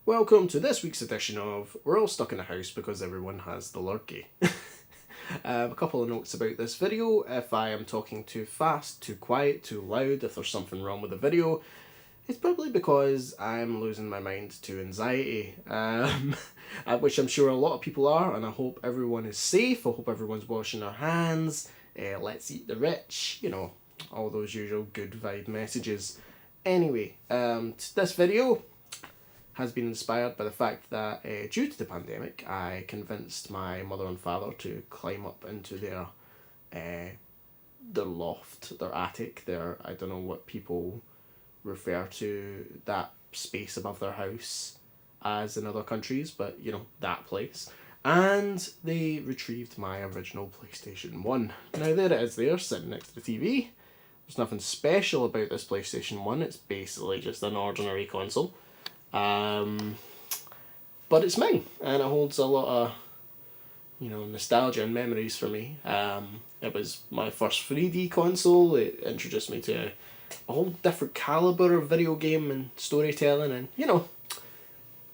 Welcome to this week's edition of We're All Stuck in a House Because Everyone Has the Lurgy. A couple of notes about this video. If I am talking too fast, too quiet, too loud, if there's something wrong with the video, it's probably because I'm losing my mind to anxiety, which I'm sure a lot of people are, and I hope everyone is safe. I hope everyone's washing their hands. Let's eat the rich, all those usual good vibe messages. Anyway, this video has been inspired by the fact that due to the pandemic, I convinced my mother and father to climb up into their loft, their attic, I don't know what people refer to that space above their house as in other countries, but that place. And they retrieved my original PlayStation 1. Now there it is there, sitting next to the TV. There's nothing special about this PlayStation 1, it's basically just an ordinary console. But it's mine, and it holds a lot of, nostalgia and memories for me. It was my first 3D console. It introduced me to a whole different caliber of video game and storytelling, and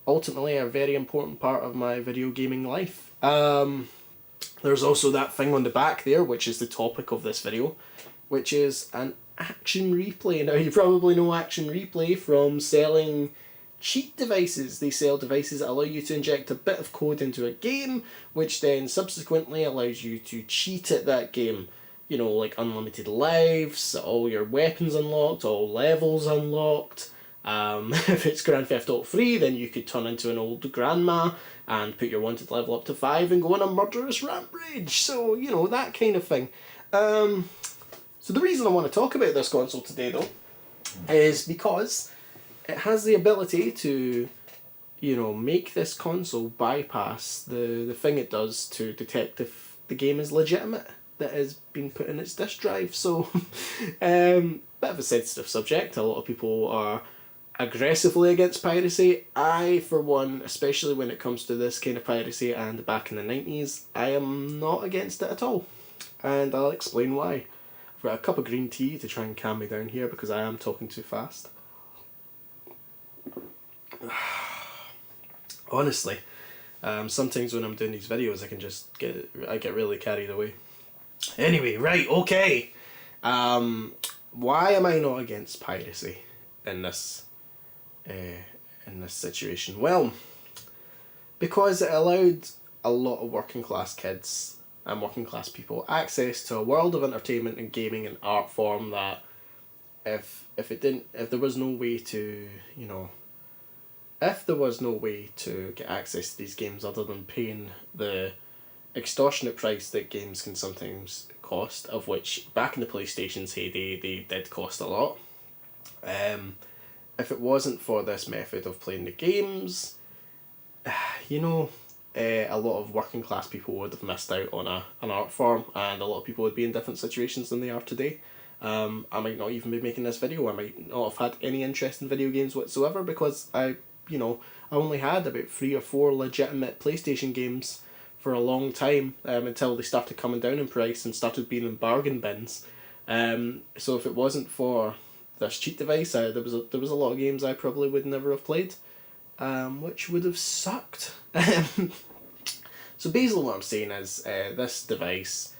ultimately a very important part of my video gaming life. There's also that thing on the back there, which is the topic of this video, which is an action replay. Now, you probably know action replay from selling cheat devices. They sell devices that allow you to inject a bit of code into a game, which then subsequently allows you to cheat at that game. Like unlimited lives, all your weapons unlocked, all levels unlocked. If it's Grand Theft Auto 3, then you could turn into an old grandma and put your wanted level up to 5 and go on a murderous rampage. So, that kind of thing. So the reason I want to talk about this console today, though, is because it has the ability to, make this console bypass the thing it does to detect if the game is legitimate that has been put in its disk drive. So, bit of a sensitive subject. A lot of people are aggressively against piracy. I, for one, especially when it comes to this kind of piracy and back in the 90s, I am not against it at all. And I'll explain why. I've got a cup of green tea to try and calm me down here because I am talking too fast. Honestly, sometimes when I'm doing these videos I get really carried away. Anyway, right, okay. Why am I not against piracy in this situation? Well, because it allowed a lot of working class kids and working class people access to a world of entertainment and gaming and art form that if there was no way to, if there was no way to get access to these games other than paying the extortionate price that games can sometimes cost, of which back in the PlayStation's heyday they did cost a lot. If it wasn't for this method of playing the games, a lot of working class people would have missed out on an art form, and a lot of people would be in different situations than they are today. I might not even be making this video. I might not have had any interest in video games whatsoever because I only had about 3 or 4 legitimate PlayStation games for a long time, until they started coming down in price and started being in bargain bins. So if it wasn't for this cheat device, there was a lot of games I probably would never have played, which would have sucked. So basically what I'm saying is this device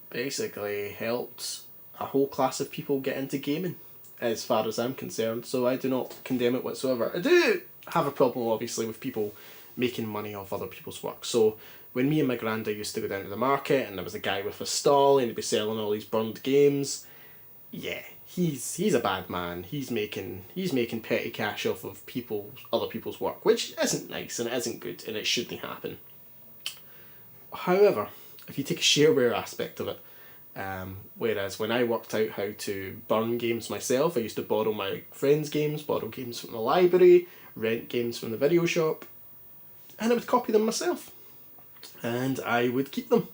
basically helped a whole class of people get into gaming, as far as I'm concerned, so I do not condemn it whatsoever. I do have a problem, obviously, with people making money off other people's work. So when me and my granda used to go down to the market and there was a guy with a stall and he'd be selling all these burned games, yeah, he's a bad man. He's making petty cash off of other people's work, which isn't nice and it isn't good and it shouldn't happen. However, if you take a shareware aspect of it, whereas when I worked out how to burn games myself, I used to borrow my friends' games, borrow games from the library, rent games from the video shop, and I would copy them myself. And I would keep them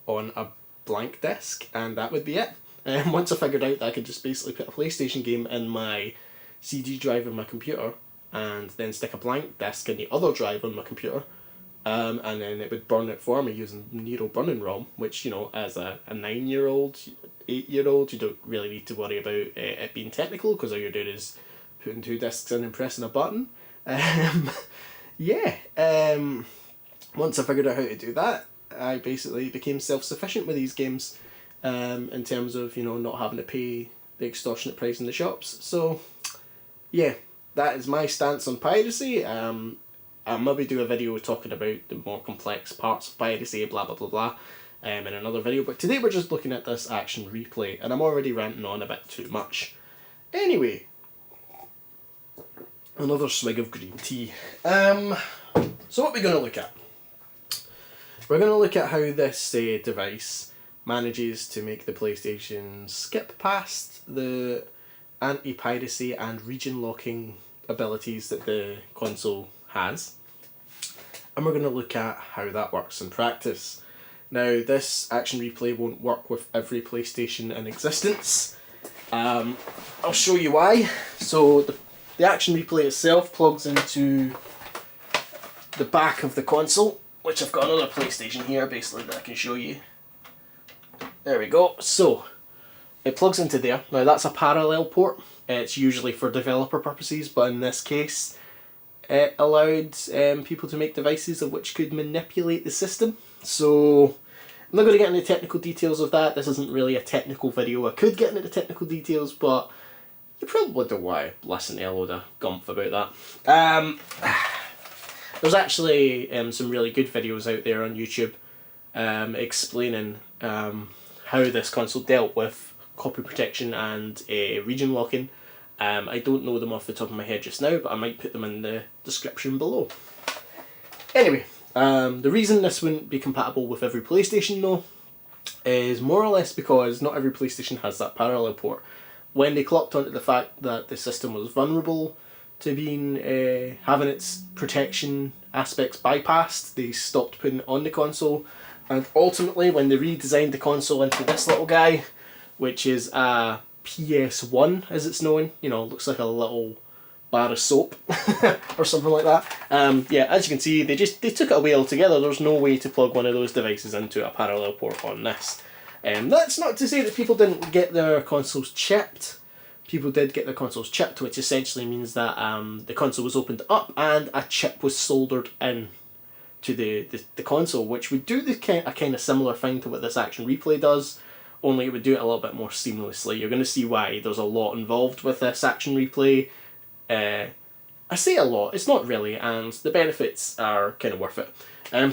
on a blank disc, and that would be it. And once I figured out that I could just basically put a PlayStation game in my CD drive on my computer, and then stick a blank disc in the other drive on my computer, and then it would burn it for me using Nero Burning ROM, which, as a 9-year-old, 8-year-old, you don't really need to worry about it being technical, because all you're doing is putting 2 discs in and pressing a button. Um, yeah, once I figured out how to do that, I basically became self-sufficient with these games, in terms of, you know, not having to pay the extortionate price in the shops. So, yeah, that is my stance on piracy. I'll maybe do a video talking about the more complex parts of piracy, blah blah blah blah, in another video. But today we're just looking at this action replay, and I'm already ranting on a bit too much. Anyway, another swig of green tea. So what we're going to look at? We're going to look at how this device manages to make the PlayStation skip past the anti-piracy and region locking abilities that the console has. And we're going to look at how that works in practice. Now, this action replay won't work with every PlayStation in existence. I'll show you why. So the action replay itself plugs into the back of the console, which I've got another PlayStation here basically that I can show you. There we go. So it plugs into there. Now that's a parallel port. It's usually for developer purposes, but in this case it allowed people to make devices of which could manipulate the system. So I'm not going to get into technical details of that. This isn't really a technical video. I could get into the technical details, but you probably don't want to listen to a load of gumph about that. There's actually some really good videos out there on YouTube explaining how this console dealt with copy protection and region locking. I don't know them off the top of my head just now, but I might put them in the description below. Anyway, the reason this wouldn't be compatible with every PlayStation though is more or less because not every PlayStation has that parallel port. When they clocked onto the fact that the system was vulnerable to being having its protection aspects bypassed, they stopped putting it on the console, and ultimately when they redesigned the console into this little guy, which is a PS1 as it's known, you know, looks like a little bar of soap or something like that. Yeah, as you can see, they took it away altogether. There's no way to plug one of those devices into a parallel port on this. That's not to say that people didn't get their consoles chipped. People did get their consoles chipped, which essentially means that the console was opened up and a chip was soldered in to the console, which would do a kind of similar thing to what this action replay does, only it would do it a little bit more seamlessly. You're going to see why there's a lot involved with this action replay. I say a lot, it's not really, and the benefits are kind of worth it.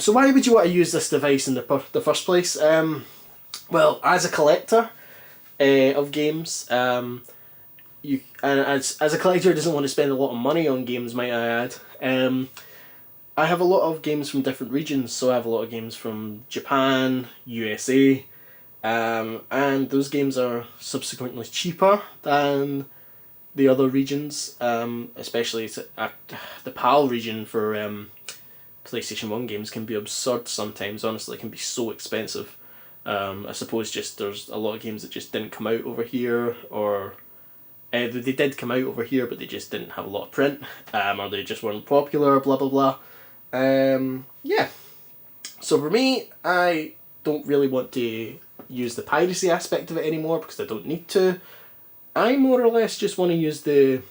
So why would you want to use this device in the first place? Well, as a collector of games, as a collector who doesn't want to spend a lot of money on games, might I add, I have a lot of games from different regions. So I have a lot of games from Japan, USA, and those games are subsequently cheaper than the other regions, especially the PAL region for PlayStation 1 games can be absurd sometimes. Honestly, it can be so expensive. I suppose just there's a lot of games that just didn't come out over here, or they did come out over here but they just didn't have a lot of print, or they just weren't popular, blah blah blah. Yeah, so for me, I don't really want to use the piracy aspect of it anymore because I don't need to. I more or less just want to use the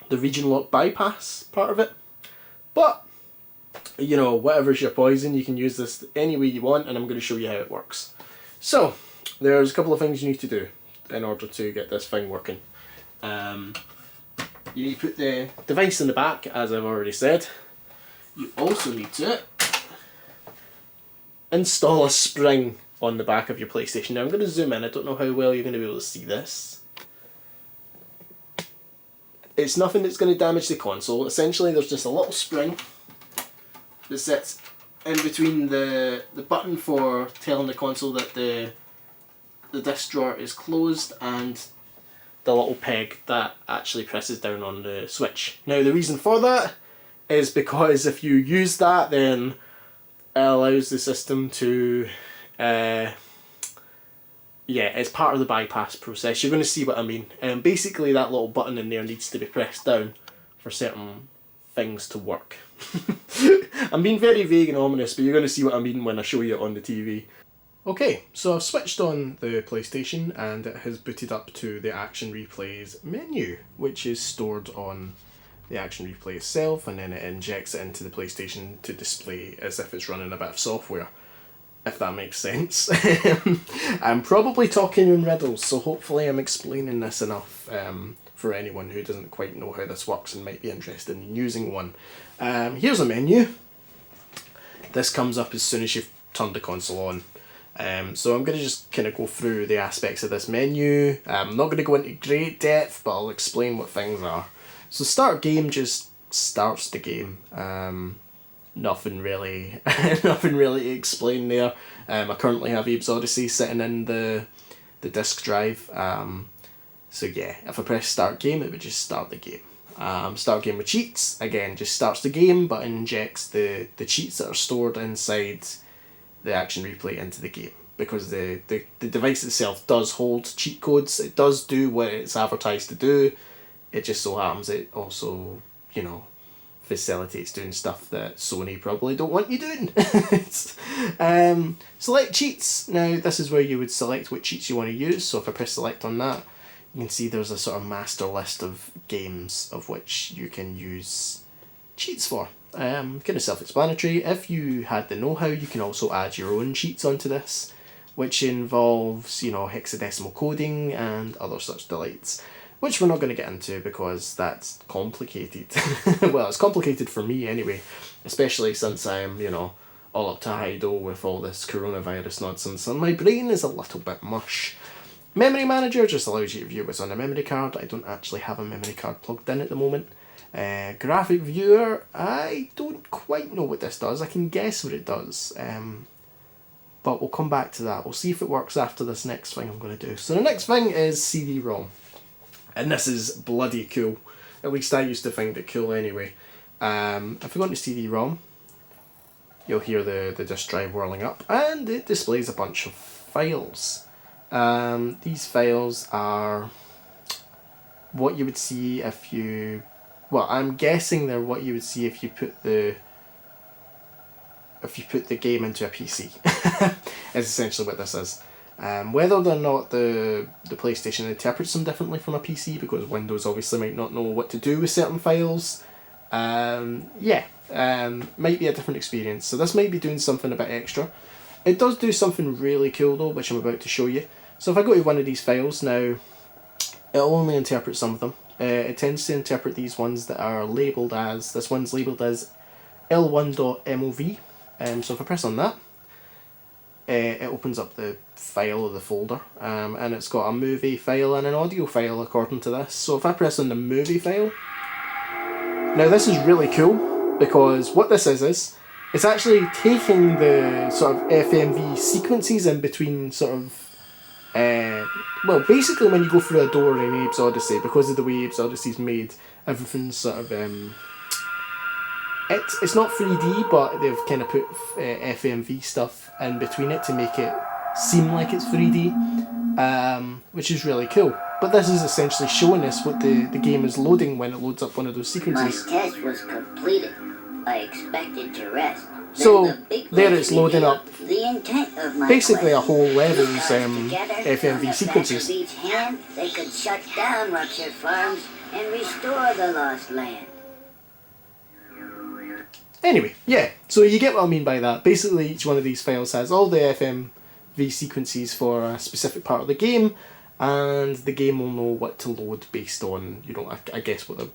region lock bypass part of it. But, you know, whatever's your poison, you can use this any way you want, and I'm going to show you how it works. So, there's a couple of things you need to do in order to get this thing working. You need to put the device in the back, as I've already said. You also need to install a spring on the back of your PlayStation. Now I'm going to zoom in, I don't know how well you're going to be able to see this. It's nothing that's going to damage the console. Essentially there's just a little spring that sits in between the button for telling the console that the disc drawer is closed and the little peg that actually presses down on the switch. Now the reason for that is because if you use that, then it allows the system to yeah, it's part of the bypass process. You're going to see what I mean. Basically that little button in there needs to be pressed down for certain things to work. I'm being very vague and ominous, but you're going to see what I mean when I show you it on the TV. Okay, so I've switched on the PlayStation and it has booted up to the Action Replays menu, which is stored on the action replay itself, and then it injects it into the PlayStation to display as if it's running a bit of software, if that makes sense. I'm probably talking in riddles, so hopefully I'm explaining this enough for anyone who doesn't quite know how this works and might be interested in using one. Here's a menu. This comes up as soon as you've turned the console on. So I'm going to just kind of go through the aspects of this menu. I'm not going to go into great depth, but I'll explain what things are. So start game just starts the game. Nothing really to explain there. I currently have Abe's Odyssey sitting in the disk drive. So yeah, if I press start game, it would just start the game. Start game with cheats, again, just starts the game, but injects the cheats that are stored inside the action replay into the game, because the device itself does hold cheat codes. It does do what it's advertised to do. It just so happens it also, you know, facilitates doing stuff that Sony probably don't want you doing. Select cheats. Now this is where you would select what cheats you want to use. So if I press select on that, you can see there's a sort of master list of games of which you can use cheats for. Kind of self-explanatory. If you had the know-how, you can also add your own cheats onto this, which involves, you know, hexadecimal coding and other such delights, which we're not going to get into because that's complicated. Well, it's complicated for me anyway, especially since I'm, you know, all up to high-do with all this coronavirus nonsense, and my brain is a little bit mush. Memory Manager just allows you to view what's on a memory card. I don't actually have a memory card plugged in at the moment. Graphic Viewer, I don't quite know what this does. I can guess what it does, but we'll come back to that. We'll see if it works after this next thing I'm going to do. So the next thing is CD-ROM, and this is bloody cool. At least I used to find it cool anyway. If we go into CD-ROM, you'll hear the disk drive whirling up, and it displays a bunch of files. These files are what you would see if you... Well, I'm guessing they're what you would see if you put the game into a PC. Is essentially what this is. Whether or not the PlayStation interprets them differently from a PC, because Windows obviously might not know what to do with certain files. Might be a different experience. So this might be doing something a bit extra. It does do something really cool though, which I'm about to show you. So if I go to one of these files now, it'll only interpret some of them. It tends to interpret these ones that are labelled as, this one's labelled as L1.mov. So if I press on that, it opens up the file or the folder, and it's got a movie file and an audio file according to this. So if I press on the movie file, now this is really cool, because what this is it's actually taking the sort of FMV sequences in between sort of well, basically when you go through a door in Abe's Odyssey, because of the way Abe's Odyssey's made, everything's sort of it's not 3D, but they've kind of put FMV stuff in between it to make it seem like it's 3D, which is really cool. But this is essentially showing us what the game is loading when it loads up one of those sequences. My test was completed. I expected to rest. So there it's loading up the intent of my basically a whole level's FMV sequences. Each hand, they could shut down ruptured farms and restore the lost land. Anyway, yeah, so you get what I mean by that. Basically each one of these files has all the FMV sequences for a specific part of the game, and the game will know what to load based on, you know, I guess what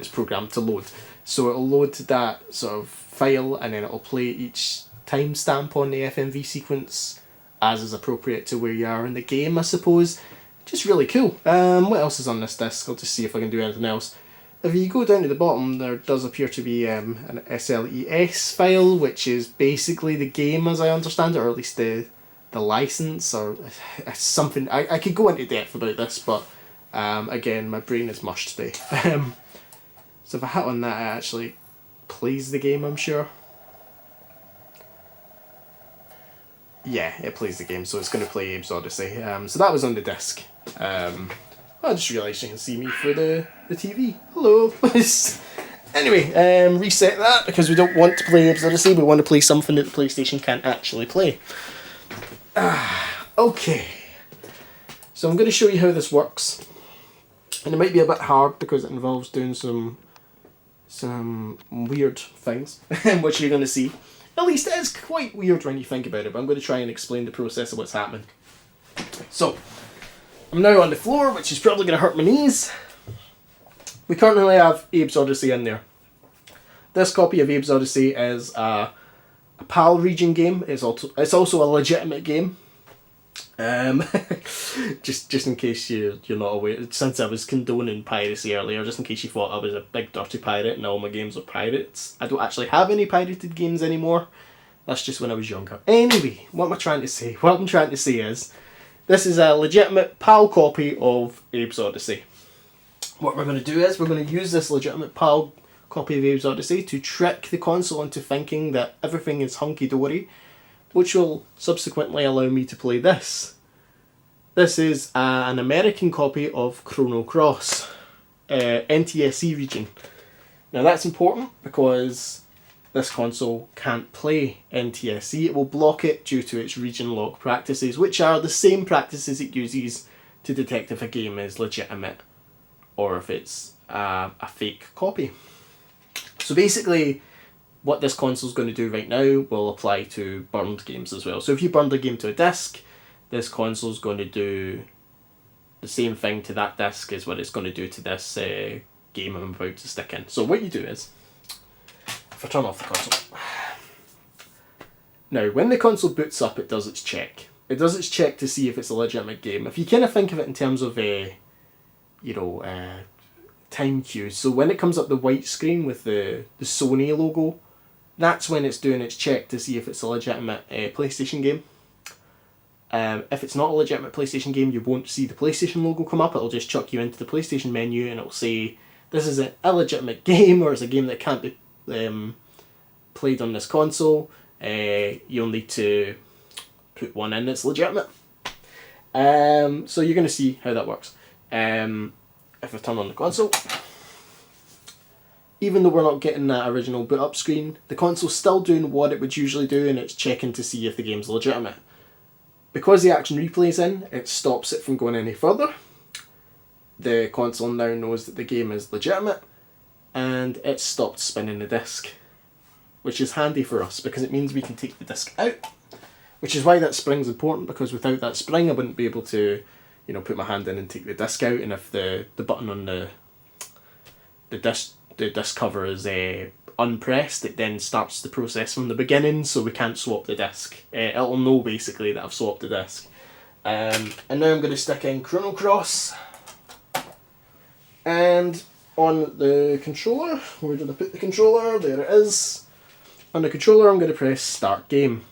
it's programmed to load. So it'll load that sort of file, and then it'll play each timestamp on the FMV sequence as is appropriate to where you are in the game, I suppose. Just really cool. What else is on this disc? I'll just see if I can do anything else. If you go down to the bottom, there does appear to be an SLES file, which is basically the game as I understand it, or at least the license, or something. I could go into depth about this, but again, my brain is mush today. So if I hit on that, it actually plays the game, I'm sure. Yeah, it plays the game, so it's going to play Abe's Odyssey. So that was on the disc. I just realised you can see me through the TV. Hello! Anyway, reset that, because we don't want to play Abe's Odyssey, we want to play something that the PlayStation can't actually play. Okay. So I'm going to show you how this works. And it might be a bit hard because it involves doing some some weird things, which you're going to see. At least it is quite weird when you think about it, but I'm going to try and explain the process of what's happening. So, I'm now on the floor, which is probably going to hurt my knees. We currently have Abe's Odyssey in there. This copy of Abe's Odyssey is a PAL region game. It's also a legitimate game. Just in case you're not aware, since I was condoning piracy earlier, just in case you thought I was a big dirty pirate and all my games are pirates. I don't actually have any pirated games anymore. That's just when I was younger. Anyway, what am I trying to say? What I'm trying to say is, this is a legitimate PAL copy of Abe's Odyssey. What we're going to do is, we're going to use this legitimate PAL copy of Abe's Odyssey to trick the console into thinking that everything is hunky-dory, which will subsequently allow me to play this. This is an American copy of Chrono Cross, NTSC region. Now that's important because this console can't play NTSC. It will block it due to its region lock practices, which are the same practices it uses to detect if a game is legitimate or if it's a fake copy. So basically, what this console is going to do right now will apply to burned games as well. So if you burned a game to a disc, this console is going to do the same thing to that disc as what it's going to do to this game I'm about to stick in. So what you do is, if I turn off the console. Now, when the console boots up, it does its check. It does its check to see if it's a legitimate game. If you kind of think of it in terms of time cues. So when it comes up the white screen with the Sony logo, that's when it's doing its check to see if it's a legitimate PlayStation game. If it's not a legitimate PlayStation game, you won't see the PlayStation logo come up. It'll just chuck you into the PlayStation menu and it'll say, this is an illegitimate game, or it's a game that can't be played on this console. You'll need to put one in that's legitimate. So you're going to see how that works. If I turn on the console, even though we're not getting that original boot up screen, the console's still doing what it would usually do, and it's checking to see if the game's legitimate. Because the action replay's in, it stops it from going any further. The console now knows that the game is legitimate, and it stopped spinning the disc, which is handy for us because it means we can take the disc out, which is why that spring's important, because without that spring I wouldn't be able to put my hand in and take the disc out, and if the button on the disc cover is unpressed, it then starts the process from the beginning, so we can't swap the disc. It'll know basically that I've swapped the disc. And now I'm going to stick in Chrono Cross, and on the controller, where did I put the controller? There it is. On the controller I'm going to press Start Game,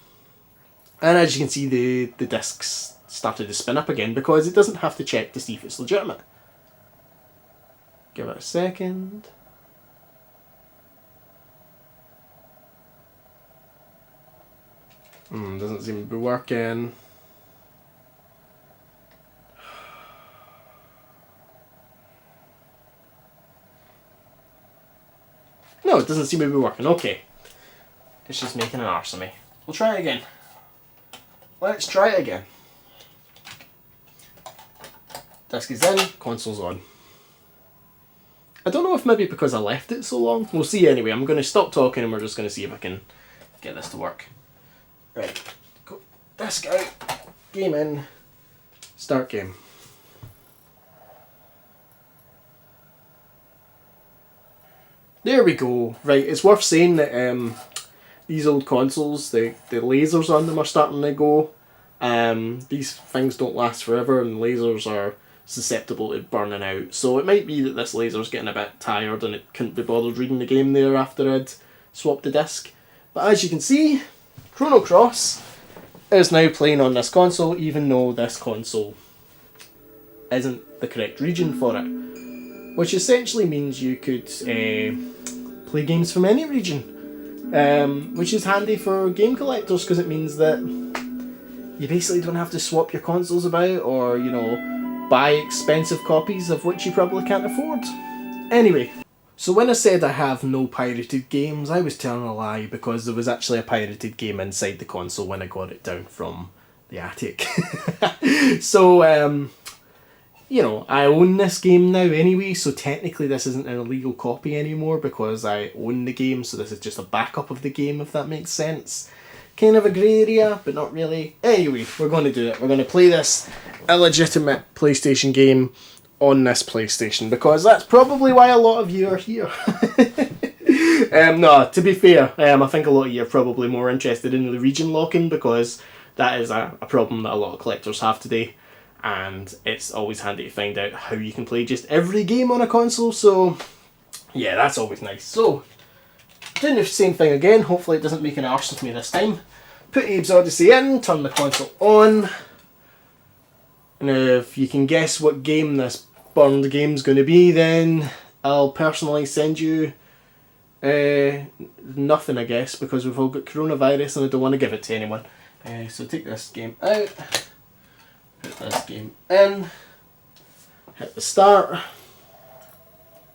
and as you can see the discs started to spin up again because it doesn't have to check to see if it's legitimate. Give it a second. Doesn't seem to be working. No, it doesn't seem to be working. Okay. It's just making an arse of me. We'll try it again. Let's try it again. Disc is in, console's on. I don't know if maybe because I left it so long. We'll see anyway. I'm going to stop talking and we're just going to see if I can get this to work. Right. Go. Disc out. Game in. Start game. There we go. Right, it's worth saying that these old consoles, the lasers on them are starting to go. These things don't last forever, and lasers are susceptible to burning out. So it might be that this laser's getting a bit tired and it couldn't be bothered reading the game there after I'd swapped the disc. But as you can see, Chrono Cross is now playing on this console, even though this console isn't the correct region for it. Which essentially means you could play games from any region. Which is handy for game collectors because it means that you basically don't have to swap your consoles about or, buy expensive copies of which you probably can't afford. Anyway, so when I said I have no pirated games, I was telling a lie because there was actually a pirated game inside the console when I got it down from the attic. So, you know, I own this game now anyway, so technically this isn't an illegal copy anymore because I own the game, so this is just a backup of the game, if that makes sense. Kind of a grey area, but not really. Anyway, we're going to do it. We're going to play this illegitimate PlayStation game on this PlayStation, because that's probably why a lot of you are here. No, to be fair, I think a lot of you are probably more interested in the region locking, because that is a problem that a lot of collectors have today, and it's always handy to find out how you can play just every game on a console, so yeah, that's always nice. So, doing the same thing again, hopefully it doesn't make an arse of me this time. Put Abe's Odyssey in, turn the console on. Now, if you can guess what game this burned game's going to be, then I'll personally send you nothing, I guess, because we've all got coronavirus and I don't want to give it to anyone. So take this game out, put this game in, hit the start.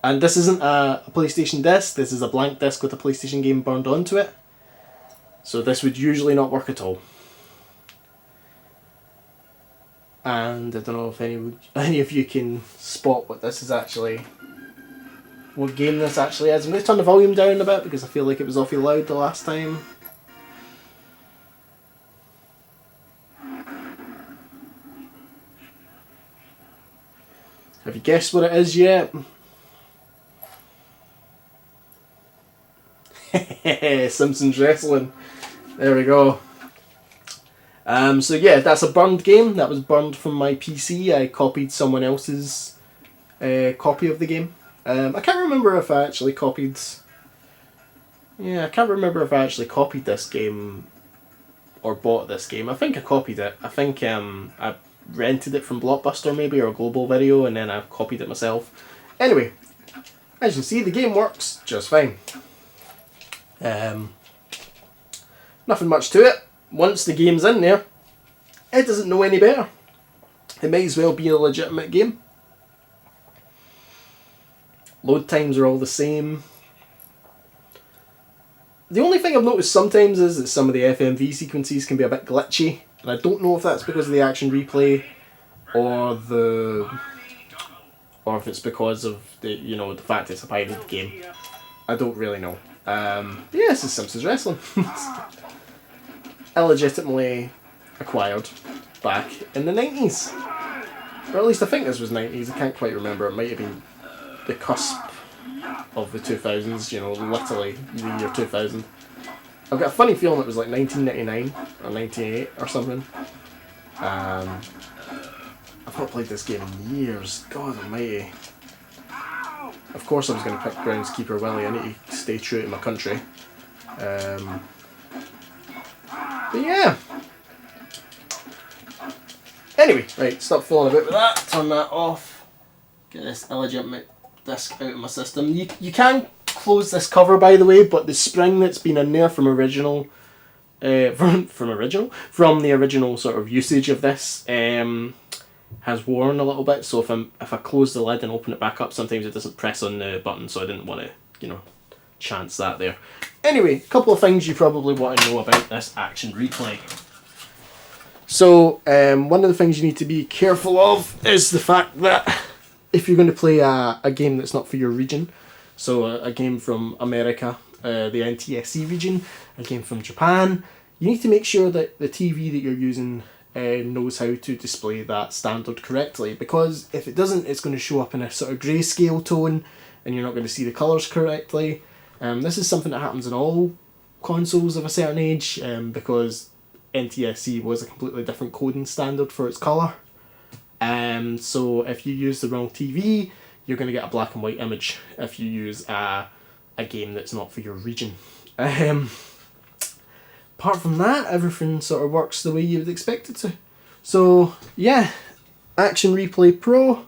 And this isn't a PlayStation disc, this is a blank disc with a PlayStation game burned onto it. So this would usually not work at all. And I don't know if any of you can spot what this is actually, what game this actually is. I'm going to turn the volume down a bit because I feel like it was awfully loud the last time. Have you guessed what it is yet? Simpsons Wrestling. There we go. So yeah, that's a burned game. That was burned from my PC. I copied someone else's copy of the game. I can't remember if I actually copied... Yeah, I can't remember if I actually copied this game or bought this game. I think I copied it. I think I rented it from Blockbuster maybe, or Global Video, and then I copied it myself. Anyway, as you see, the game works just fine. Nothing much to it. Once the game's in there, it doesn't know any better. It might as well be a legitimate game. Load times are all the same. The only thing I've noticed sometimes is that some of the FMV sequences can be a bit glitchy, and I don't know if that's because of the action replay or if it's because of the the fact it's a pirated game. I don't really know. Yeah, this is Simpsons Wrestling. Illegitimately acquired back in the 90s. Or at least I think this was 90s, I can't quite remember. It might have been the cusp of the 2000s, literally the year 2000. I've got a funny feeling it was like 1999 or 1998 or something. I've not played this game in years, God almighty. Of course I was going to pick Groundskeeper Willie, I need to stay true to my country. But yeah. Anyway, right, stop fooling about with that, turn that off. Get this illegitimate disc out of my system. You can close this cover, by the way, but the spring that's been in there from the original sort of usage of this has worn a little bit. So if I close the lid and open it back up, sometimes it doesn't press on the button. So I didn't want to chance that there. Anyway, a couple of things you probably want to know about this action replay. So one of the things you need to be careful of is the fact that if you're going to play a game that's not for your region, so a game from America, the NTSC region, a game from Japan, you need to make sure that the TV that you're using knows how to display that standard correctly, because if it doesn't, it's going to show up in a sort of grayscale tone and you're not going to see the colours correctly. This is something that happens in all consoles of a certain age, because NTSC was a completely different coding standard for its colour. So if you use the wrong TV, you're going to get a black and white image if you use a game that's not for your region. Apart from that, everything sort of works the way you would expect it to. So yeah, Action Replay Pro.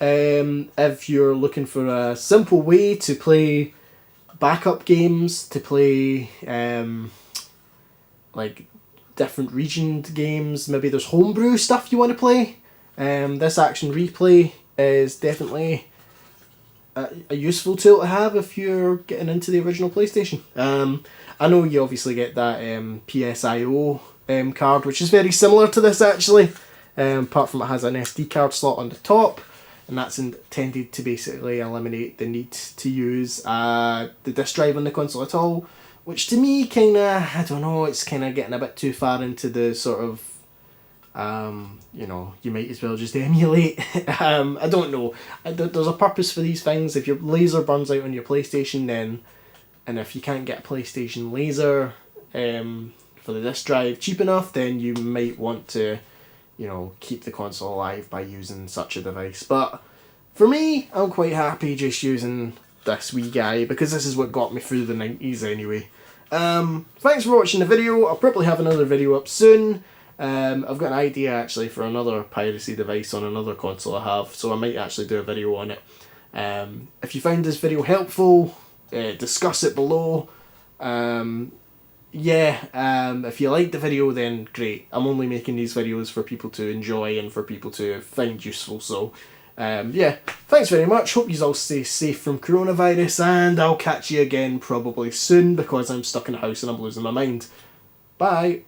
If you're looking for a simple way to play backup games, to play like different regioned games, maybe there's homebrew stuff you want to play, this Action Replay is definitely a useful tool to have if you're getting into the original PlayStation. I know you obviously get that PSIO card, which is very similar to this actually. apart from it has an SD card slot on the top, and that's intended to basically eliminate the need to use the disc drive on the console at all, which to me I don't know, it's kind of getting a bit too far into the sort of, you know, you might as well just emulate. I don't know. There's a purpose for these things. If your laser burns out on your PlayStation, then, and if you can't get a PlayStation laser for the disc drive cheap enough, then you might want to, you know, keep the console alive by using such a device. But for me, I'm quite happy just using this wee guy, because this is what got me through the 90s anyway. Thanks for watching the video. I'll probably have another video up soon. I've got an idea actually for another piracy device on another console I have, so I might actually do a video on it. If you found this video helpful, discuss it below. If you liked the video, then great. I'm only making these videos for people to enjoy and for people to find useful, so thanks very much. Hope you all stay safe from coronavirus, and I'll catch you again probably soon, because I'm stuck in a house and I'm losing my mind. Bye.